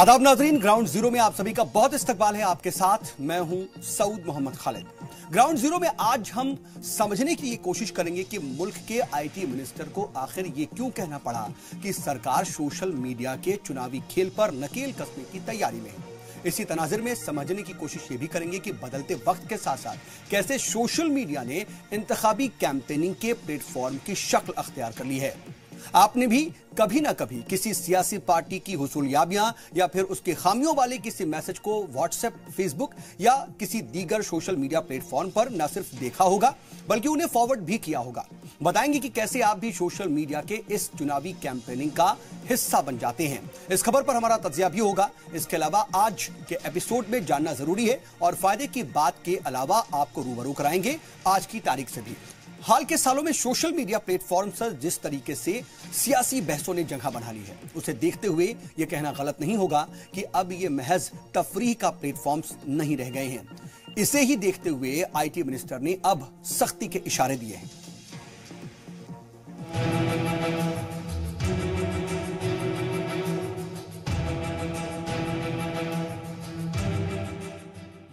आदाब नाजरीन, ground zero में आप सभी का बहुत इस्तकबाल है। आपके साथ मैं हूं सऊद मोहम्मद खालिद। ग्राउंड जीरो में आज हम समझने की कोशिश करेंगे कि मुल्क के आईटी मिनिस्टर को आखिर ये क्यों कहना पड़ा कि सरकार सोशल मीडिया के चुनावी खेल पर नकेल कसने की तैयारी में है। इसी तनाजुर में समझने की कोशिश ये भी करेंगे कि बदलते वक्त के साथ साथ कैसे सोशल मीडिया ने इंतखाबी कैंपेनिंग के प्लेटफॉर्म की शक्ल अख्तियार कर ली है। आपने भी कभी ना कभी किसी सियासी पार्टी की हुसूलियाबियां या फिर उसके खामियों वाले किसी मैसेज को व्हाट्सएप, फेसबुक या किसी दीगर सोशल मीडिया प्लेटफॉर्म पर न सिर्फ देखा होगा बल्कि उन्हें फॉरवर्ड भी किया होगा। बताएंगे कि कैसे आप भी सोशल मीडिया के इस चुनावी कैंपेनिंग का हिस्सा बन जाते हैं। इस खबर पर हमारा तज्जिया भी होगा। इसके अलावा आज के एपिसोड में जानना जरूरी है और फायदे की बात के अलावा आपको रूबरू कराएंगे आज की तारीख से भी। हाल के सालों में सोशल मीडिया प्लेटफॉर्म पर जिस तरीके से सियासी बहसों ने जगह बना ली है, उसे देखते हुए यह कहना गलत नहीं होगा कि अब ये महज तफरीह का प्लेटफॉर्म्स नहीं रह गए हैं। इसे ही देखते हुए आईटी मिनिस्टर ने अब सख्ती के इशारे दिए हैं।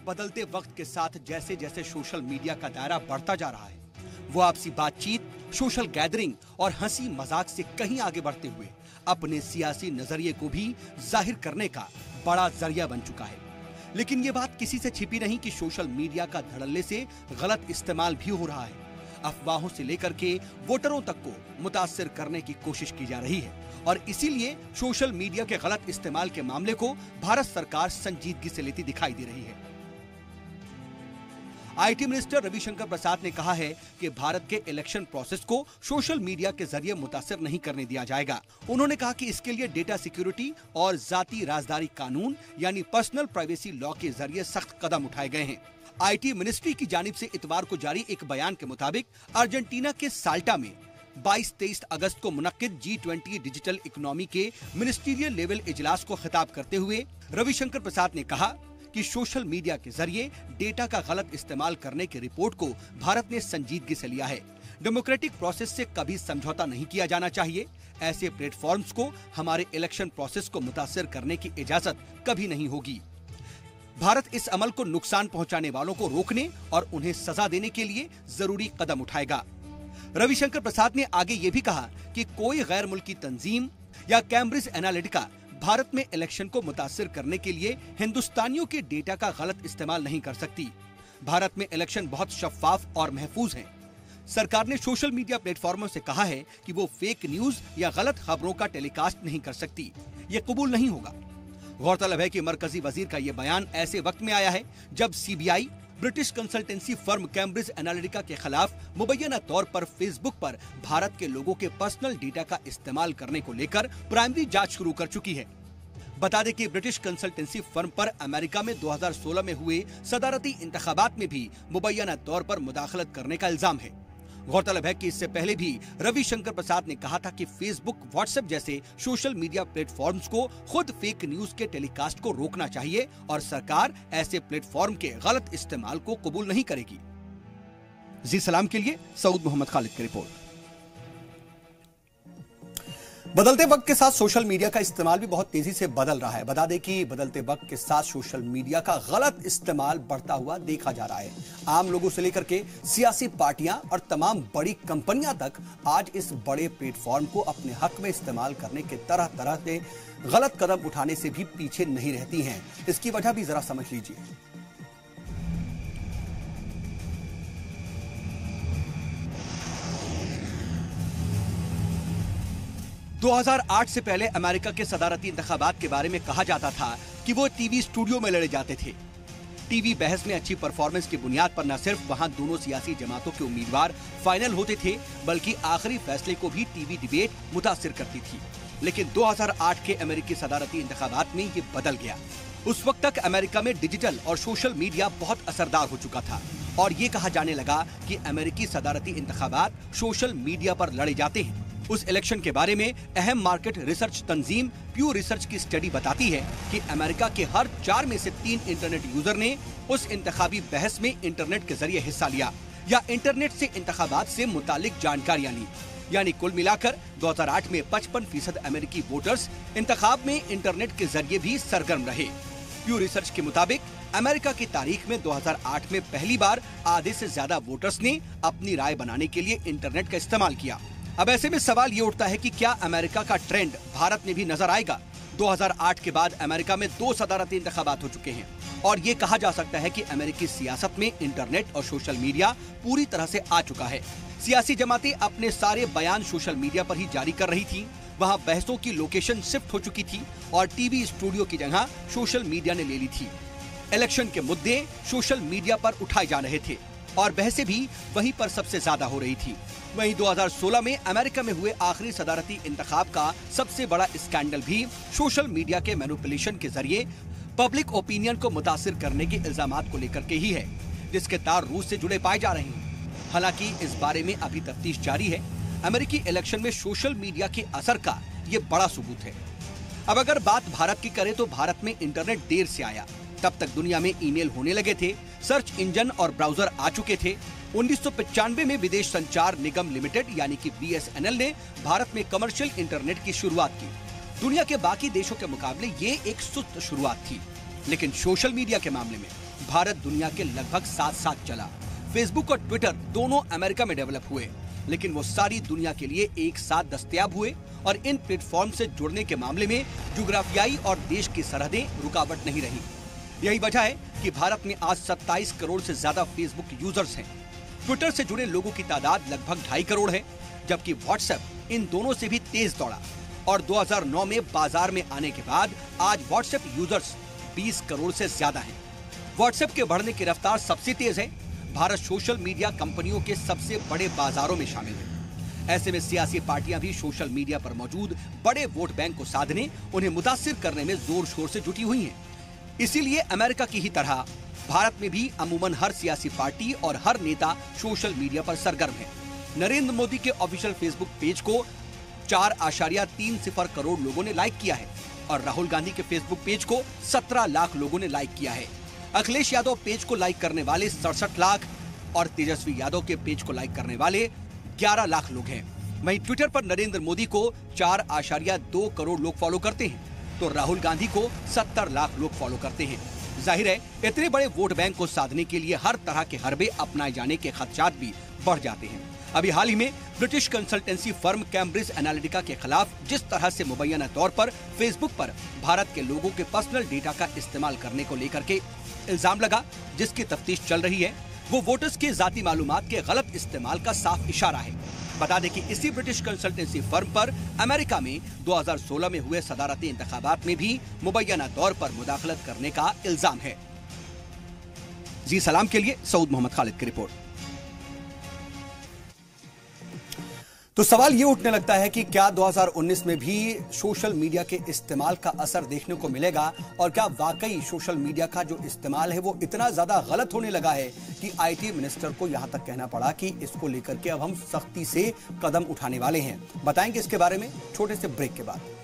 बदलते वक्त के साथ जैसे जैसे सोशल मीडिया का दायरा बढ़ता जा रहा है, वो आपसी बातचीत, सोशल गैदरिंग और हंसी मजाक से कहीं आगे बढ़ते हुए अपने सियासी नजरिए को भी जाहिर करने का बड़ा जरिया बन चुका है। लेकिन ये बात किसी से छिपी नहीं कि सोशल मीडिया का धड़ल्ले से गलत इस्तेमाल भी हो रहा है। अफवाहों से लेकर के वोटरों तक को मुतासिर करने की कोशिश की जा रही है और इसीलिए सोशल मीडिया के गलत इस्तेमाल के मामले को भारत सरकार संजीदगी से लेती दिखाई दे रही है। आईटी मिनिस्टर रविशंकर प्रसाद ने कहा है कि भारत के इलेक्शन प्रोसेस को सोशल मीडिया के जरिए मुतासिर नहीं करने दिया जाएगा। उन्होंने कहा कि इसके लिए डेटा सिक्योरिटी और जाती राजदारी कानून यानी पर्सनल प्राइवेसी लॉ के जरिए सख्त कदम उठाए गए हैं। आईटी मिनिस्ट्री की जानिब से इतवार को जारी एक बयान के मुताबिक अर्जेंटीना के साल्टा में 22-23 अगस्त को मुनक्किद G20 डिजिटल इकोनॉमी के मिनिस्ट्रियल लेवल इजलास को खिताब करते हुए रविशंकर प्रसाद ने कहा कि सोशल मीडिया के जरिए डेटा का गलत इस्तेमाल करने की रिपोर्ट को भारत ने संजीदगी से लिया है। डेमोक्रेटिक प्रोसेस से कभी समझौता नहीं किया जाना चाहिए। ऐसे प्लेटफॉर्म्स को हमारे इलेक्शन प्रोसेस को मुतासिर करने की इजाजत कभी नहीं होगी। भारत इस अमल को नुकसान पहुंचाने वालों को रोकने और उन्हें सजा देने के लिए जरूरी कदम उठाएगा। रविशंकर प्रसाद ने आगे ये भी कहा कि कोई गैर मुल्की तंजीम या कैम्ब्रिज एनालिटिका भारत में इलेक्शन को मुतासिर करने के लिए हिंदुस्तानियों के डेटा का गलत इस्तेमाल नहीं कर सकती। भारत में इलेक्शन बहुत शफाफ और महफूज हैं। सरकार ने सोशल मीडिया प्लेटफॉर्मों से कहा है कि वो फेक न्यूज या गलत खबरों का टेलीकास्ट नहीं कर सकती। ये कबूल नहीं होगा। गौरतलब है कि मरकजी वजीर का ये बयान ऐसे वक्त में आया है जब CBI British consultancy firm Cambridge Analytica के खिलाफ मुबैना तौर पर फेसबुक पर भारत के लोगों के पर्सनल डेटा का इस्तेमाल करने को लेकर प्राइमरी जांच शुरू कर चुकी है। बता दें कि ब्रिटिश कंसल्टेंसी फर्म पर अमेरिका में 2016 में हुए सदारती इंतखाबात में भी मुबैना तौर पर मुदाखलत करने का इल्जाम है। गौरतलब है कि इससे पहले भी रविशंकर प्रसाद ने कहा था कि फेसबुक, व्हाट्सएप जैसे सोशल मीडिया प्लेटफॉर्म्स को खुद फेक न्यूज के टेलीकास्ट को रोकना चाहिए और सरकार ऐसे प्लेटफॉर्म के गलत इस्तेमाल को कबूल नहीं करेगी। जी सलाम के लिए सऊद मोहम्मद खालिद की रिपोर्ट। बदलते वक्त के साथ सोशल मीडिया का इस्तेमाल भी बहुत तेजी से बदल रहा है। बता दें कि बदलते वक्त के साथ सोशल मीडिया का गलत इस्तेमाल बढ़ता हुआ देखा जा रहा है। आम लोगों से लेकर के सियासी पार्टियां और तमाम बड़ी कंपनियां तक आज इस बड़े प्लेटफॉर्म को अपने हक में इस्तेमाल करने के तरह तरह से गलत कदम उठाने से भी पीछे नहीं रहती हैं। इसकी वजह भी जरा समझ लीजिए। 2008 से पहले अमेरिका के सदारती इंतखाबात के बारे में कहा जाता था कि वो टीवी स्टूडियो में लड़े जाते थे। टीवी बहस में अच्छी परफॉर्मेंस की बुनियाद पर न सिर्फ वहां दोनों सियासी जमातों के उम्मीदवार फाइनल होते थे बल्कि आखिरी फैसले को भी टीवी डिबेट मुतासिर करती थी। लेकिन 2008 के अमेरिकी सदारती इंतखाबात में ये बदल गया। उस वक्त तक अमेरिका में डिजिटल और सोशल मीडिया बहुत असरदार हो चुका था और ये कहा जाने लगा कि अमेरिकी सदारती इंतखाबात सोशल मीडिया पर लड़े जाते हैं। उस इलेक्शन के बारे में अहम मार्केट रिसर्च तंजीम प्यू रिसर्च की स्टडी बताती है कि अमेरिका के हर 4 में से 3 इंटरनेट यूजर ने उस इंतखाबी बहस में इंटरनेट के जरिए हिस्सा लिया या इंटरनेट से इंतखाबात से मुतालिक जानकारियां ली। यानी कुल मिलाकर 2008 में 55% अमेरिकी वोटर्स इंतखाब में इंटरनेट के जरिए भी सरगर्म रहे। प्यू रिसर्च के मुताबिक अमेरिका की तारीख में 2008 में पहली बार आधे से ज्यादा वोटर्स ने अपनी राय बनाने के लिए इंटरनेट का इस्तेमाल किया। अब ऐसे में सवाल ये उठता है कि क्या अमेरिका का ट्रेंड भारत में भी नजर आएगा? 2008 के बाद अमेरिका में 2 सदारती इंतखाबात हो चुके हैं और ये कहा जा सकता है कि अमेरिकी सियासत में इंटरनेट और सोशल मीडिया पूरी तरह से आ चुका है। सियासी जमातें अपने सारे बयान सोशल मीडिया पर ही जारी कर रही थी। वहाँ बहसों की लोकेशन शिफ्ट हो चुकी थी और टीवी स्टूडियो की जगह सोशल मीडिया ने ले ली थी। इलेक्शन के मुद्दे सोशल मीडिया पर उठाए जा रहे थे और बहसें भी वहीं पर सबसे ज्यादा हो रही थी। वहीं 2016 में अमेरिका में हुए आखिरी सदारती इंतखाब का सबसे बड़ा स्कैंडल भी सोशल मीडिया के मैनिपुलेशन के जरिए पब्लिक ओपिनियन को मुतासिर करने के इल्जामात को लेकर के ही है, जिसके तार रूस से जुड़े पाए जा रहे हैं। हालांकि इस बारे में अभी तफ्तीश जारी है। अमेरिकी इलेक्शन में सोशल मीडिया के असर का ये बड़ा सबूत है। अब अगर बात भारत की करें तो भारत में इंटरनेट देर से आया। तब तक दुनिया में ईमेल होने लगे थे, सर्च इंजन और ब्राउजर आ चुके थे। 1995 में विदेश संचार निगम लिमिटेड यानी कि BSNL ने भारत में कमर्शियल इंटरनेट की शुरुआत की। दुनिया के बाकी देशों के मुकाबले ये एक सुस्त शुरुआत थी, लेकिन सोशल मीडिया के मामले में भारत दुनिया के लगभग साथ चला। फेसबुक और ट्विटर दोनों अमेरिका में डेवलप हुए, लेकिन वो सारी दुनिया के लिए एक साथ दस्तयाब हुए और इन प्लेटफॉर्म से जुड़ने के मामले में जुग्राफियाई और देश की सरहदें रुकावट नहीं रही। यही वजह है कि भारत में आज 27 करोड़ से ज्यादा फेसबुक यूजर्स हैं। ट्विटर से जुड़े लोगों की तादाद लगभग 2.5 करोड़ है, जबकि व्हाट्सएप इन दोनों से भी तेज दौड़ा और 2009 में बाजार में आने के बाद आज व्हाट्सएप यूजर्स 20 करोड़ से ज्यादा हैं। व्हाट्सएप के बढ़ने की रफ्तार सबसे तेज है। भारत सोशल मीडिया कंपनियों के सबसे बड़े बाजारों में शामिल है। ऐसे में सियासी पार्टियां भी सोशल मीडिया पर मौजूद बड़े वोट बैंक को साधने, उन्हें मुतासिर करने में जोर शोर से जुटी हुई हैं। इसीलिए अमेरिका की ही तरह भारत में भी अमूमन हर सियासी पार्टी और हर नेता सोशल मीडिया पर सरगर्म है। नरेंद्र मोदी के ऑफिशियल फेसबुक पेज को 4.30 करोड़ लोगों ने लाइक किया है और राहुल गांधी के फेसबुक पेज को 17 लाख लोगों ने लाइक किया है। अखिलेश यादव पेज को लाइक करने वाले 67 लाख और तेजस्वी यादव के पेज को लाइक करने वाले 11 लाख लोग हैं। वहीं ट्विटर पर नरेंद्र मोदी को 4.2 करोड़ लोग फॉलो करते हैं तो राहुल गांधी को 70 लाख लोग फॉलो करते हैं। जाहिर है इतने बड़े वोट बैंक को साधने के लिए हर तरह के हरबे अपनाए जाने के खदशात भी बढ़ जाते हैं। अभी हाल ही में British consultancy firm Cambridge Analytica के खिलाफ जिस तरह से मुबैना तौर पर फेसबुक पर भारत के लोगों के पर्सनल डेटा का इस्तेमाल करने को लेकर के इल्जाम लगा, जिसकी तफ्तीश चल रही है, वो वोटर्स के जाती मालूमात के गलत इस्तेमाल का साफ इशारा है। बता दें कि इसी ब्रिटिश कंसल्टेंसी फर्म पर अमेरिका में 2016 में हुए सदारती इंतखाबात में भी मुबैना तौर पर मुदाखलत करने का इल्जाम है। जी सलाम के लिए सऊद मोहम्मद खालिद की रिपोर्ट। तो सवाल ये उठने लगता है कि क्या 2019 में भी सोशल मीडिया के इस्तेमाल का असर देखने को मिलेगा और क्या वाकई सोशल मीडिया का जो इस्तेमाल है वो इतना ज्यादा गलत होने लगा है कि IT मिनिस्टर को यहां तक कहना पड़ा कि इसको लेकर के अब हम सख्ती से कदम उठाने वाले हैं। बताएंगे इसके बारे में छोटे से ब्रेक के बाद।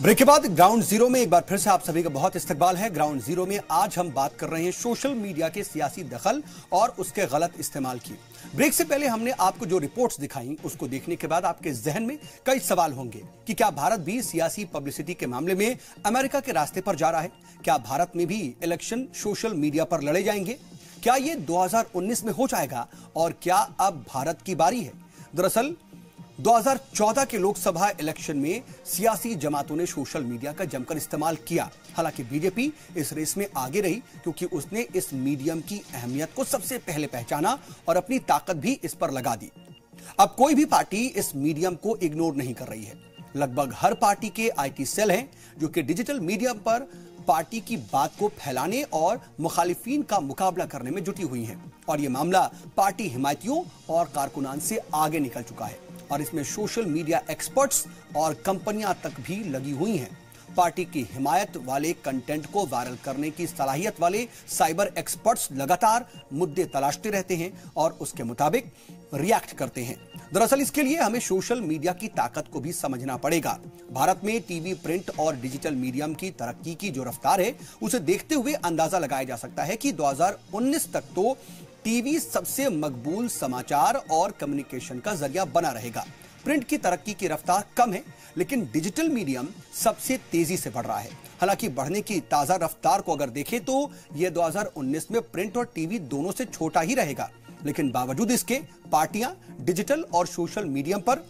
ब्रेक के बाद ग्राउंड जीरो में एक बार फिर से आप सभी का बहुत इस्तकबाल है। ग्राउंड जीरो में आज हम बात कर रहे हैं सोशल मीडिया के सियासी दखल और उसके गलत इस्तेमाल की। ब्रेक से पहले हमने आपको जो रिपोर्ट्स दिखाई उसको देखने के बाद आपके जहन में कई सवाल होंगे कि क्या भारत भी सियासी पब्लिसिटी के मामले में अमेरिका के रास्ते पर जा रहा है? क्या भारत में भी इलेक्शन सोशल मीडिया पर लड़े जाएंगे? क्या ये 2019 में हो जाएगा और क्या अब भारत की बारी है? दरअसल 2014 के लोकसभा इलेक्शन में सियासी जमातों ने सोशल मीडिया का जमकर इस्तेमाल किया। हालांकि बीजेपी इस रेस में आगे रही क्योंकि उसने इस मीडियम की अहमियत को सबसे पहले पहचाना और अपनी ताकत भी इस पर लगा दी। अब कोई भी पार्टी इस मीडियम को इग्नोर नहीं कर रही है। लगभग हर पार्टी के IT सेल हैं जो कि डिजिटल मीडियम पर पार्टी की बात को फैलाने और मुखालिफिन का मुकाबला करने में जुटी हुई हैं। और यह मामला पार्टी हिमायतियों और कारकुनान से आगे निकल चुका है और इसमें सोशल मीडिया एक्सपर्ट्स और कंपनियां तक भी लगी हुई हैं। पार्टी की हिमायत वाले कंटेंट को वायरल करने की सलाहियत वाले साइबर एक्सपर्ट्स लगातार मुद्दे तलाशते रहते हैं और उसके मुताबिक रिएक्ट करते हैं। दरअसल इसके लिए हमें सोशल मीडिया की ताकत को भी समझना पड़ेगा। भारत में टीवी, प्रिंट और डिजिटल मीडियम की तरक्की की जो रफ्तार है, उसे देखते हुए अंदाजा लगाया जा सकता है कि 2019 तक तो टीवी सबसे मकबूल समाचार और कम्युनिकेशन का जरिया बना रहेगा। प्रिंट की तरक्की की रफ्तार कम है, लेकिन डिजिटल मीडियम सबसे तेजी से बढ़ रहा है। हालांकि बढ़ने की ताजा रफ्तार को अगर देखें तो यह 2019 में प्रिंट और टीवी दोनों से छोटा ही रहेगा, लेकिन बावजूद इसके पार्टियां डिजिटल और सोशल मीडियम पर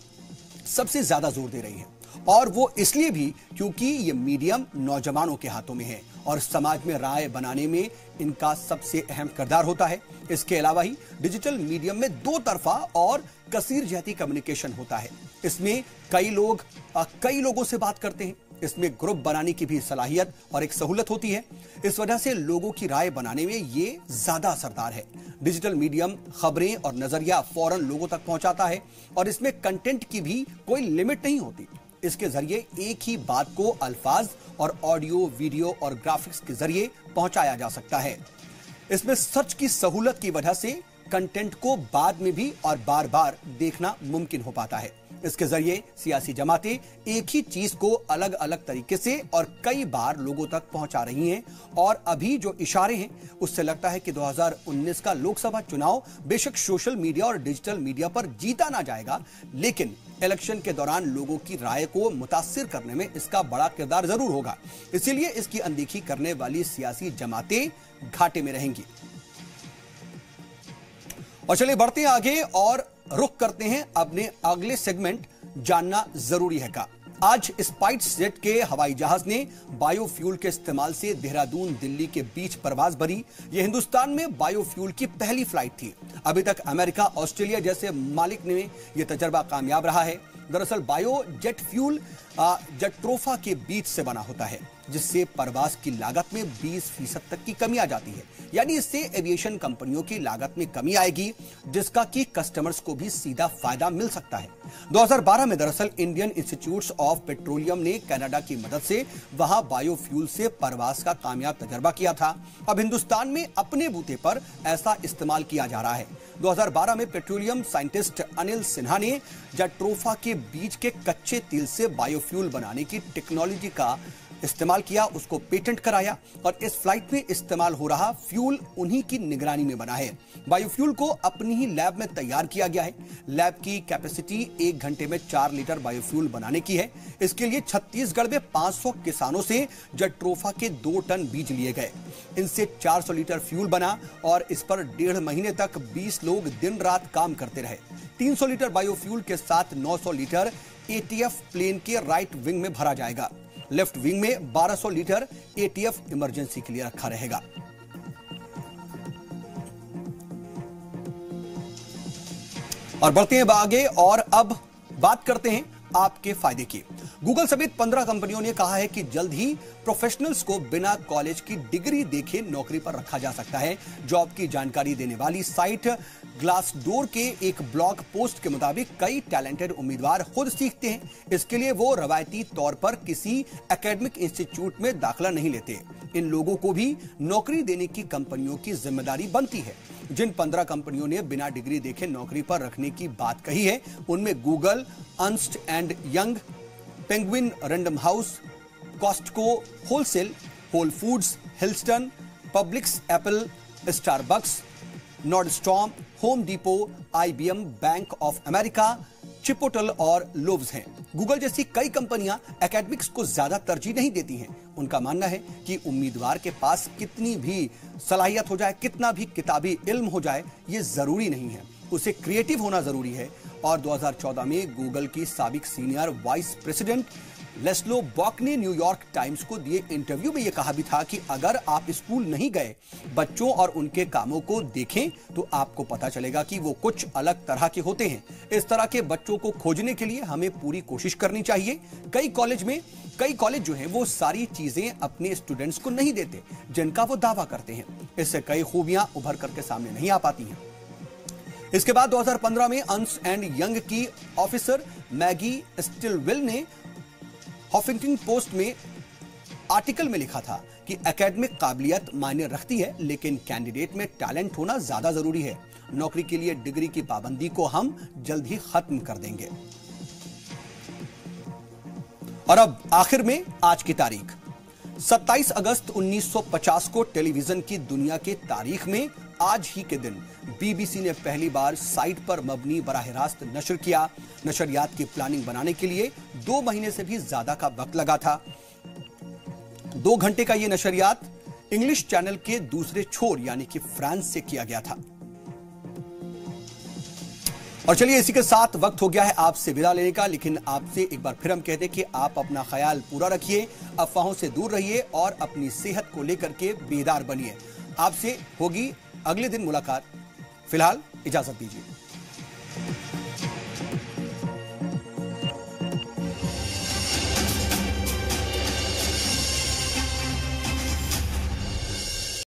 सबसे ज्यादा जोर दे रही हैं, और वो इसलिए भी क्योंकि ये मीडियम नौजवानों के हाथों में है और समाज में राय बनाने में इनका सबसे अहम किरदार होता है। इसके अलावा ही डिजिटल मीडियम में दो तरफा और कसीर जहती कम्युनिकेशन होता है। इसमें कई लोगों से बात करते हैं। इसमें ग्रुप बनाने की भी सलाहियत और एक सहूलत होती है। इस वजह से लोगों की राय बनाने में ये ज्यादा असरदार है। डिजिटल मीडियम खबरें और नजरिया फौरन लोगों तक पहुंचाता है और इसमें कंटेंट की भी कोई लिमिट नहीं होती। इसके जरिए एक ही बात को अल्फाज और ऑडियो, वीडियो और ग्राफिक्स के जरिए पहुंचाया जा सकता है। इसमें सर्च की सहूलत की वजह से कंटेंट को बाद में भी और बार बार देखना मुमकिन हो पाता है। इसके जरिए सियासी जमातें एक ही चीज को अलग अलग तरीके से और कई बार लोगों तक पहुंचा रही हैं, और अभी जो इशारे हैं उससे लगता है कि 2019 का लोकसभा चुनाव बेशक सोशल मीडिया और डिजिटल मीडिया पर जीता ना जाएगा, लेकिन इलेक्शन के दौरान लोगों की राय को मुतासिर करने में इसका बड़ा किरदार जरूर होगा। इसीलिए इसकी अनदेखी करने वाली सियासी जमातें घाटे में रहेंगी। और चलिए बढ़ते हैं आगे और रुख करते हैं अपने अगले सेगमेंट, जानना जरूरी है का। आज स्पाइस जेट के हवाई जहाज ने बायोफ्यूल के इस्तेमाल से देहरादून दिल्ली के बीच परवाज भरी। यह हिंदुस्तान में बायोफ्यूल की पहली फ्लाइट थी। अभी तक अमेरिका, ऑस्ट्रेलिया जैसे मालिक ने यह तजर्बा कामयाब रहा है। दरअसल बायो जेट फ्यूल जेट्रोफा के बीज से बना होता है, जिससे परवास की लागत में 20% तक की कमी आ जाती है। यानी इससे एविएशन कंपनियों की लागत में कमी आएगी, जिसका कि कस्टमर्स को भी सीधा फायदा मिल सकता है। 2012 में दरअसल इंडियन इंस्टीट्यूट ऑफ पेट्रोलियम ने कनाडा की मदद से वहां बायोफ्यूल से परवास का कामयाब तजर्बा किया था। अब हिंदुस्तान में अपने बूते पर ऐसा इस्तेमाल किया जा रहा है। 2012 में पेट्रोलियम साइंटिस्ट अनिल सिन्हा ने जेट्रोफा के बीज के कच्चे तेल से बायोफ्यूल बनाने की टेक्नोलॉजी का इस्तेमाल किया, उसको पेटेंट कराया, और इस फ्लाइट में इस्तेमाल हो रहा फ्यूल उन्हीं की निगरानी में बना है। बायोफ्यूल को अपनी ही लैब में तैयार किया गया है। लैब की कैपेसिटी 1 घंटे में 4 लीटर बायोफ्यूल बनाने की है। इसके लिए छत्तीसगढ़ में 500 किसानों से जेट्रोफा के 2 टन बीज लिए गए। इनसे 400 लीटर फ्यूल बना और इस पर 1.5 महीने तक 20 लोग दिन रात काम करते रहे। 300 लीटर बायोफ्यूल के साथ 900 लीटर ATF प्लेन के राइट विंग में भरा जाएगा। लेफ्ट विंग में 1200 लीटर ATF इमरजेंसी के लिए रखा रहेगा। और बढ़ते हैं आगे और अब बात करते हैं आपके फायदे की। गूगल समेत 15 कंपनियों ने कहा है कि जल्द ही प्रोफेशनल्स को बिना कॉलेज की डिग्री देखे नौकरी पर रखा जा सकता है। जॉब की जानकारी देने वाली साइट ग्लासडोर के एक ब्लॉग पोस्ट के मुताबिक कई टैलेंटेड उम्मीदवार खुद सीखते हैं। इसके लिए वो रवायती तौर पर किसी एकेडमिक इंस्टीट्यूट में दाखिला नहीं लेते। इन लोगों को भी नौकरी देने की कंपनियों की जिम्मेदारी बनती है। जिन 15 कंपनियों ने बिना डिग्री देखे नौकरी पर रखने की बात कही है, उनमें Google, Ernst and Young, Penguin Random House, Costco wholesale, Whole Foods, Hilton, Publix, Apple, Starbucks, Nordstrom, Home Depot, IBM, bank of America, Chipotle और लोव्स हैं। गूगल जैसी कई कंपनियां एकेडमिक्स को ज्यादा तरजीह नहीं देती हैं। उनका मानना है कि उम्मीदवार के पास कितनी भी सलाहियत हो जाए, कितना भी किताबी इल्म हो जाए, ये जरूरी नहीं है। उसे क्रिएटिव होना जरूरी है। और 2014 में गूगल की साबिक सीनियर वाइस प्रेसिडेंट लेस्लो बॉक ने न्यूयॉर्क टाइम्स को दिए इंटरव्यू में यह कहा भी था कि अगर आप स्कूल नहीं गए, बच्चों और उनके कामों को देखें, तो आपको पता चलेगा कि वो कुछ अलग तरह के होते हैं। इस तरह के बच्चों को खोजने के लिए हमें पूरी कोशिश करनी चाहिए। कई कॉलेज जो हैं वो सारी चीजें अपने स्टूडेंट्स को नहीं देते जिनका वो दावा करते हैं। इससे कई खूबियां उभर करके सामने नहीं आ पाती हैं। इसके बाद 2015 में अर्न्स्ट एंड यंग की ऑफिसर मैगी स्टिलवेल ने हफिंगटन पोस्ट में आर्टिकल में लिखा था कि एकेडमिक काबिलियत मायने रखती है, लेकिन कैंडिडेट में टैलेंट होना ज्यादा जरूरी है। नौकरी के लिए डिग्री की पाबंदी को हम जल्द ही खत्म कर देंगे। और अब आखिर में आज की तारीख 27 अगस्त 1950 को टेलीविजन की दुनिया के तारीख में आज ही के दिन बीबीसी ने पहली बार साइट पर मबनी बराह रास्त नशर किया। नशरियात की प्लानिंग बनाने के लिए 2 महीने से भी ज्यादा का वक्त लगा था। 2 घंटे का यह नशरियात इंग्लिश चैनल के दूसरे छोर यानी कि फ्रांस से किया गया था। और चलिए इसी के साथ वक्त हो गया है आपसे विदा लेने का, लेकिन आपसे एक बार फिर हम कहते हैं कि आप अपना ख्याल पूरा रखिए, अफवाहों से दूर रहिए और अपनी सेहत को लेकर के बेदार बनिए। आपसे होगी अगले दिन मुलाकात। फिलहाल इजाजत दीजिए।